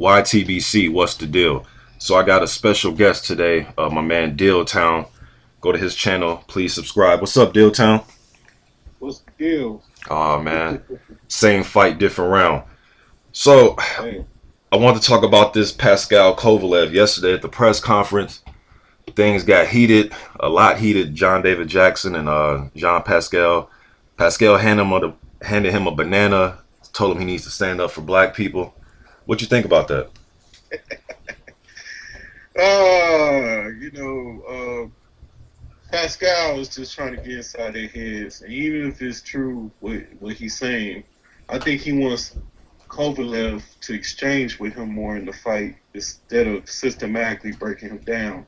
YTBC, what's the deal? So I got a special guest today, my man Dilltown. Go to his channel, please subscribe. What's up, Dilltown? What's the deal? Oh man, same fight, different round. So Hey, I want to talk about this Pascal Kovalev yesterday at the press conference. Things got heated, a lot heated. John David Jackson and Jean Pascal. Pascal handed him a banana, told him he needs to stand up for black people. What you think about that? you know, Pascal is just trying to get inside their heads, and even if it's true what he's saying, I think he wants Kovalev to exchange with him more in the fight instead of systematically breaking him down.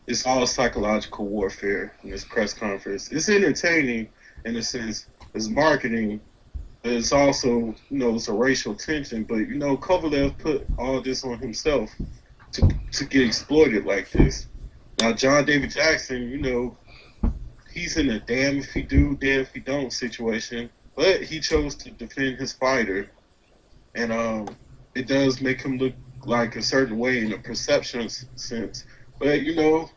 It's all psychological warfare in this press conference. It's entertaining in a sense, it's marketing, but it's also, it's a racial tension. But Kovalev put all this on himself to get exploited like this. Now, John David Jackson, he's in a damn if he do, damn if he don't situation, but he chose to defend his fighter, and it does make him look like a certain way in a perception sense. But he knows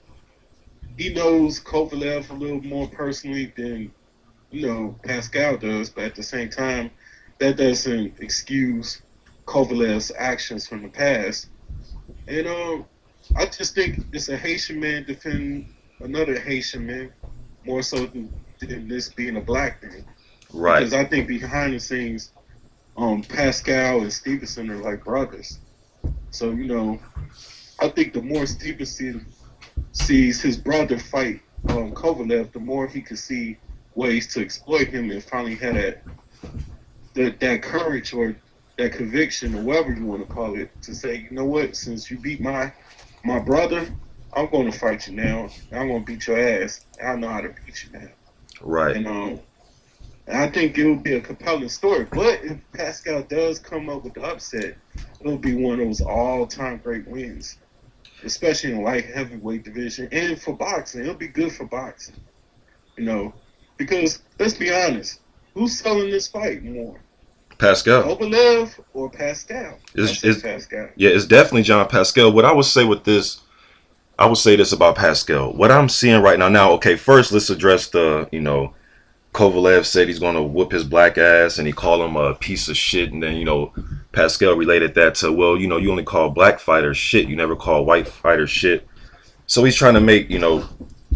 Kovalev a little more personally than Pascal does, but at the same time, that doesn't excuse Kovalev's actions from the past. And I just think it's a Haitian man defending another Haitian man more so than this being a black thing. Right. Because I think behind the scenes, Pascal and Stevenson are like brothers. So I think the more Stevenson sees his brother fight Kovalev, the more he could see ways to exploit him and finally had that courage or that conviction or whatever you want to call it to say, you know what, since you beat my brother, I'm going to fight you now. I'm going to beat your ass. I know how to beat you now. Right. And I think it would be a compelling story. But if Pascal does come up with the upset, it'll be one of those all-time great wins, especially in light heavyweight division and for boxing. It'll be good for boxing, you know, because let's be honest, who's selling this fight more, Pascal. Kovalev or Pascal? I Is say is Pascal. yeah, it's definitely John Pascal. What I would say with this, I would say this about Pascal. What I'm seeing right now, okay, first let's address Kovalev said he's gonna whoop his black ass and he called him a piece of shit, and then Pascal related that to, well, you only call black fighters shit, you never call white fighters shit. So he's trying to make,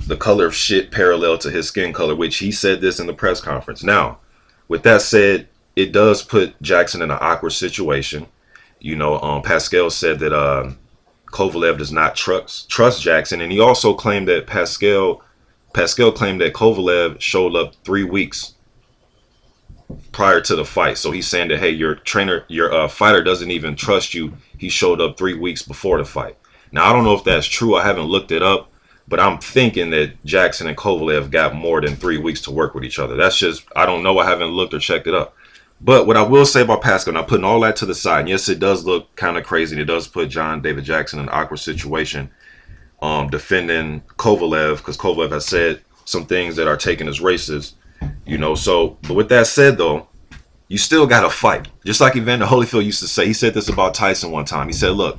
the color of shit parallel to his skin color, which he said this in the press conference. Now, with that said, it does put Jackson in an awkward situation. Pascal said that Kovalev does not trust Jackson, and he also claimed that Pascal claimed that Kovalev showed up 3 weeks prior to the fight. So he's saying that, hey, your fighter doesn't even trust you. He showed up 3 weeks before the fight. Now I don't know if that's true. I haven't looked it up, but I'm thinking that Jackson and Kovalev got more than 3 weeks to work with each other. That's just, I don't know. I haven't looked or checked it up. But what I will say about Pascal, now putting all that to the side, and yes, it does look kind of crazy, and it does put John David Jackson in an awkward situation, defending Kovalev, because Kovalev has said some things that are taken as racist, So, but with that said, though, you still got to fight. Just like Evander Holyfield used to say, he said this about Tyson one time. He said, look,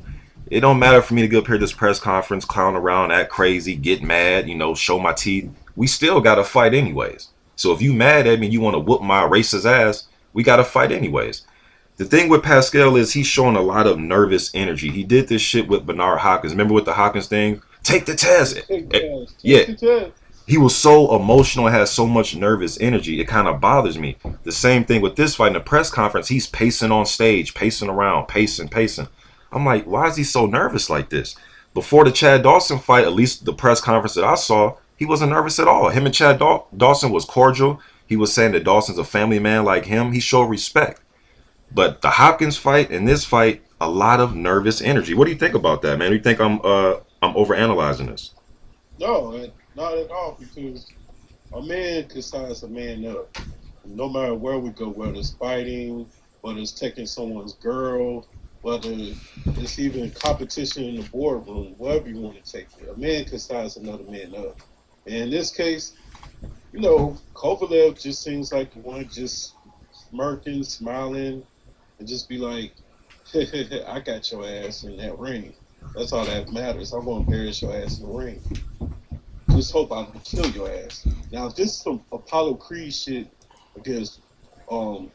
it don't matter for me to get up here at this press conference, clown around, act crazy, get mad, show my teeth. We still got to fight anyways. So if you mad at me, you want to whoop my racist ass, we got to fight anyways. The thing with Pascal is he's showing a lot of nervous energy. He did this shit with Bernard Hopkins. Remember with the Hopkins thing? Take the test. Take the test. Yeah, Take the test. he was so emotional and has so much nervous energy. It kind of bothers me. The same thing with this fight in the press conference. He's pacing on stage, pacing around, pacing. I'm like, why is he so nervous like this? Before the Chad Dawson fight, at least the press conference that I saw, he wasn't nervous at all. Him and Chad Dawson was cordial. He was saying that Dawson's a family man like him. He showed respect. But the Hopkins fight and this fight, a lot of nervous energy. What do you think about that, man? Do you think I'm overanalyzing this? No, not at all, because a man can size a man up. No matter where we go, whether it's fighting, whether it's taking someone's girl, whether it's even competition in the boardroom, wherever you want to take it, a man can size another man up. And in this case, Kovalev just seems like the one just smirking, smiling, and just be like, I got your ass in that ring. That's all that matters. I'm gonna embarrass your ass in the ring. Just hope I don't kill your ass. Now, if this is some Apollo Creed shit against um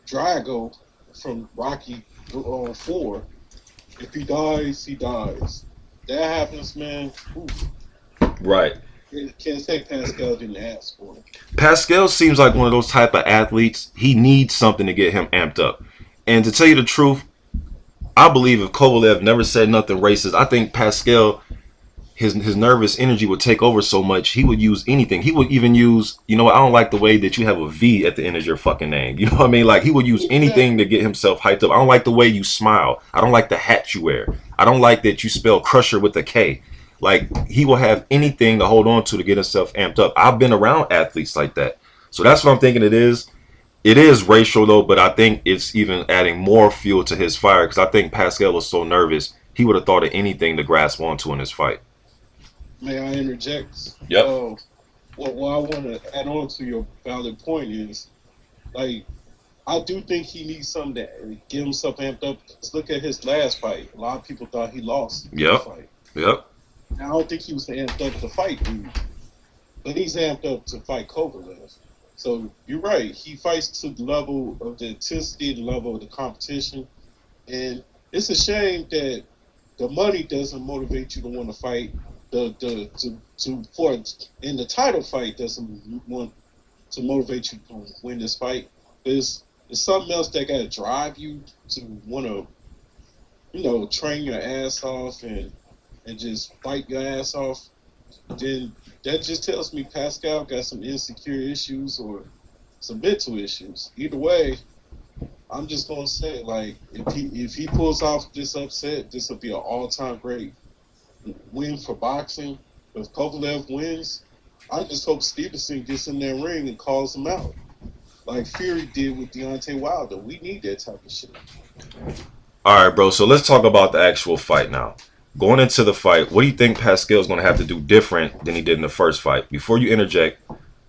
Drago from Rocky 4, if he dies, he dies. That happens, man. Oof. Right. Can't say Pascal didn't ask for it. Pascal seems like one of those type of athletes. He needs something to get him amped up. And to tell you the truth, I believe if Kovalev never said nothing racist, I think Pascal, his nervous energy would take over so much he would use anything. He would even use, I don't like the way that you have a V at the end of your fucking name. You know what I mean? Like he would use anything to Exactly. get himself hyped up. I don't like the way you smile. I don't like the hat you wear. I don't like that you spell crusher with a K. Like he will have anything to hold on to get himself amped up. I've been around athletes like that. So that's what I'm thinking it is. It is racial though, but I think it's even adding more fuel to his fire because I think Pascal was so nervous he would have thought of anything to grasp onto in this fight. May I interject? Yep. Uh, what I want to add on to your valid point is, like, I do think he needs something to get himself amped up. Because look at his last fight. A lot of people thought he lost the Yep. fight. Yep. And I don't think he was amped up to fight dude, but he's amped up to fight Kovalev. So you're right. He fights to the level of the intensity, the level of the competition, and it's a shame that the money doesn't motivate you to want to fight. The to for in the title fight doesn't want to motivate you to win this fight. There's something else that got to drive you to want to train your ass off and just fight your ass off. Then that just tells me Pascal got some insecure issues or some mental issues. Either way, I'm just gonna say, like, if he pulls off this upset, this will be an all time great win for boxing. If Kovalev wins, I just hope Stevenson gets in that ring and calls him out, like Fury did with Deontay Wilder. We need that type of shit. All right, bro. So let's talk about the actual fight now. Going into the fight, what do you think Pascal's going to have to do different than he did in the first fight? Before you interject,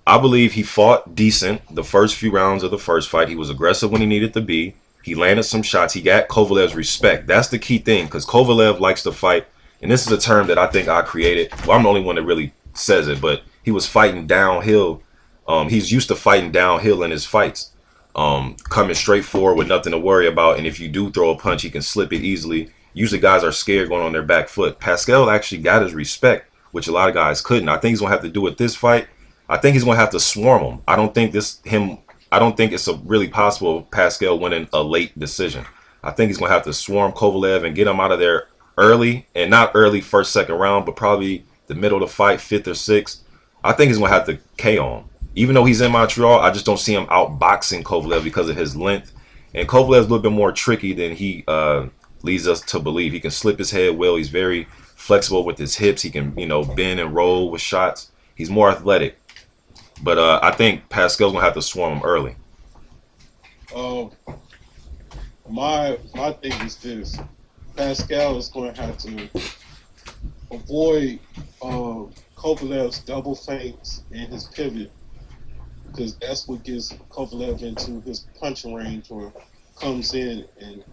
I believe he fought decent the first few rounds of the first fight. He was aggressive when he needed to be. He landed some shots. He got Kovalev's respect. That's the key thing because Kovalev likes to fight. And this is a term that I think I created. Well, I'm the only one that really says it, but he was fighting downhill. He's used to fighting downhill in his fights, coming straight forward with nothing to worry about. And if you do throw a punch, he can slip it easily. Usually guys are scared going on their back foot. Pascal actually got his respect, which a lot of guys couldn't. I think he's going to have to do with this fight. I think he's going to have to swarm him. I don't think it's a really possible Pascal winning a late decision. I think he's going to have to swarm Kovalev and get him out of there early, and not early first, second round, but probably the middle of the fight, fifth or sixth. I think he's going to have to KO him. Even though he's in Montreal, I just don't see him outboxing Kovalev because of his length. And Kovalev's a little bit more tricky than he leads us to believe. He can slip his head well. He's very flexible with his hips. He can, bend and roll with shots. He's more athletic. But I think Pascal's gonna have to swarm him early. Uh, my thing is this: Pascal is going to have to avoid Kovalev's double feints and his pivot because that's what gets Kovalev into his punching range or comes in and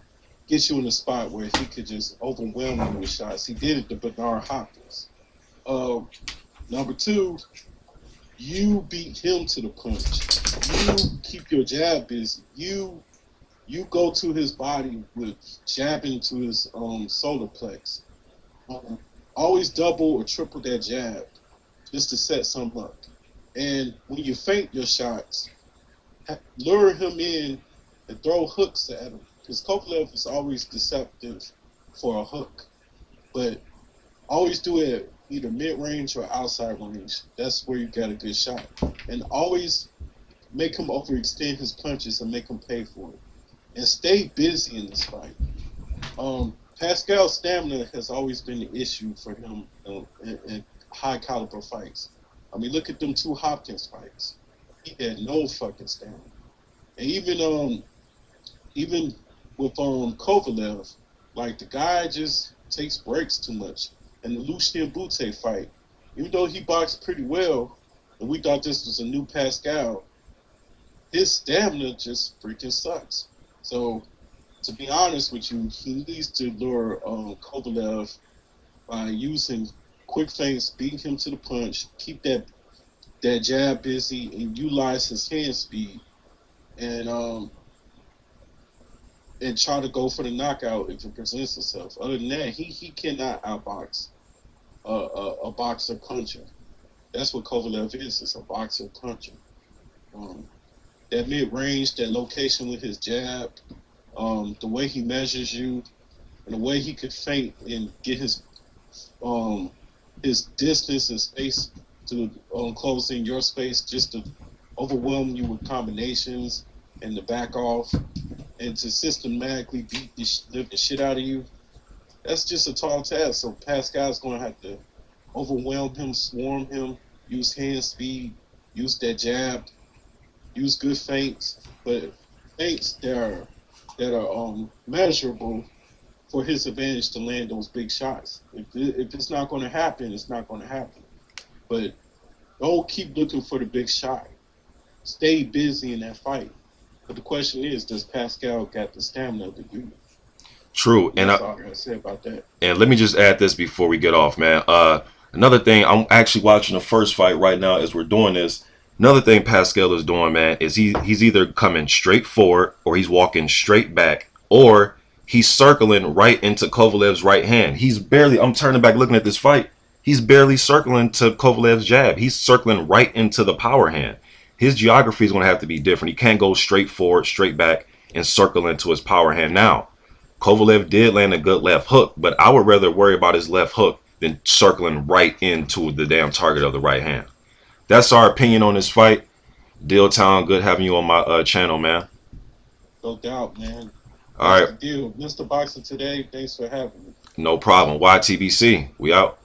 gets you in a spot where he could just overwhelm you with shots. He did it to Bernard Hopkins. Um, Number two, you beat him to the punch. You keep your jab busy. You go to his body with jabbing to his solar plex. Um, Always double or triple that jab just to set some up. And when you feint your shots, lure him in and throw hooks at him. Because Kovalev is always deceptive for a hook, but always do it either mid range or outside range. That's where you get a good shot. And always make him overextend his punches and make him pay for it. And stay busy in this fight. Pascal's stamina has always been an issue for him in high caliber fights. I mean, look at them two Hopkins fights. He had no fucking stamina. And even with Kovalev, like the guy just takes breaks too much. And the Lucien Butte fight, even though he boxed pretty well, and we thought this was a new Pascal, his stamina just freaking sucks. So To be honest with you, he needs to lure Kovalev by using quick feints, beating him to the punch, keep that jab busy, and utilize his hand speed, and try to go for the knockout if it presents itself. Other than that, he cannot outbox a boxer puncher. That's what Kovalev is. It's a boxer puncher. Um, that mid range, that location with his jab, the way he measures you, and the way he could feint and get um his distance and space to close in your space, just to overwhelm you with combinations and to back off and to systematically beat lift the shit out of you. That's just a tall task. So Pascal's going to have to overwhelm him, swarm him, use hand speed, use that jab, use good feints, but feints that are measurable for his advantage to land those big shots. If it's not going to happen, it's not going to happen. But don't keep looking for the big shot. Stay busy in that fight. But the question is, does Pascal got the stamina to do it? True, And that's all I gotta say about that. and let me just add this before we get off, man. Another thing, I'm actually watching the first fight right now as we're doing this. Another thing Pascal is doing, man, is he's either coming straight forward or he's walking straight back or he's circling right into Kovalev's right hand. He's barely. I'm turning back looking at this fight. He's barely circling to Kovalev's jab. He's circling right into the power hand. His geography is going to have to be different. He can't go straight forward, straight back, and circle into his power hand. Now, Kovalev did land a good left hook, but I would rather worry about his left hook than circling right into the damn target of the right hand. That's our opinion on this fight. Dilltown, good having you on my channel, man. No doubt, man. All That's right, the deal. Mr. Boxer today, thanks for having me. no problem. YTBC, we out.